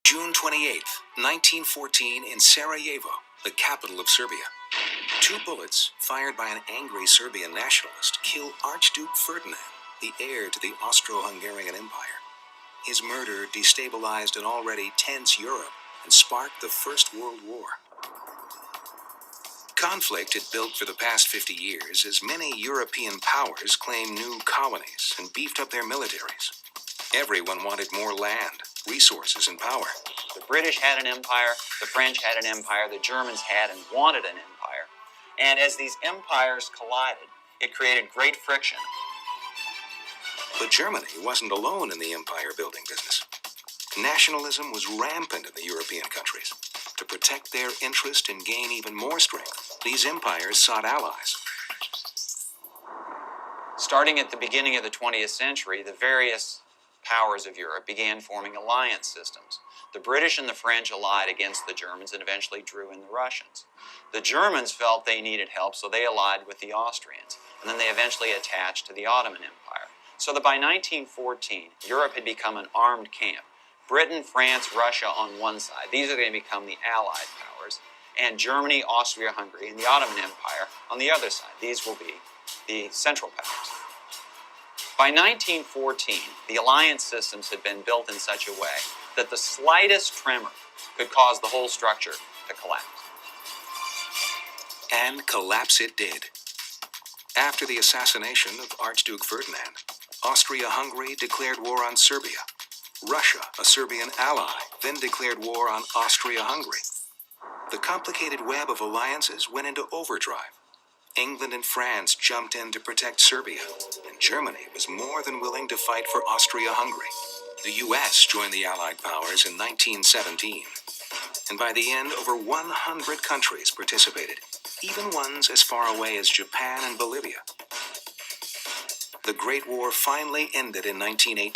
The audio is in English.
June 28, 1914, in Sarajevo, the capital of Serbia. 2 bullets, fired by an angry Serbian nationalist, kill Archduke Ferdinand, the heir to the Austro-Hungarian Empire. His murder destabilized an already tense Europe and sparked the First World War. Conflict had built for the past 50 years as many European powers claimed new colonies and beefed up their militaries. Everyone wanted more land, resources, and power. The British had an empire, the French had an empire, the Germans had and wanted an empire. And as these empires collided, it created great friction. But Germany wasn't alone in the empire-building business. Nationalism was rampant in the European countries. To protect their interest and gain even more strength, these empires sought allies. Starting at the beginning of the 20th century, the various powers of Europe began forming alliance systems. The British and the French allied against the Germans and eventually drew in the Russians. The Germans felt they needed help, so they allied with the Austrians, and then they eventually attached to the Ottoman Empire. So that by 1914, Europe had become an armed camp. Britain, France, Russia on one side, these are going to become the Allied powers, and Germany, Austria-Hungary, and the Ottoman Empire on the other side. These will be the Central Powers. By 1914, the alliance systems had been built in such a way that the slightest tremor could cause the whole structure to collapse. And collapse it did. After the assassination of Archduke Ferdinand, Austria-Hungary declared war on Serbia. Russia, a Serbian ally, then declared war on Austria-Hungary. The complicated web of alliances went into overdrive. England and France jumped in to protect Serbia, and Germany was more than willing to fight for Austria-Hungary. The U.S. joined the Allied powers in 1917, and by the end, over 100 countries participated, even ones as far away as Japan and Bolivia. The Great War finally ended in 1918.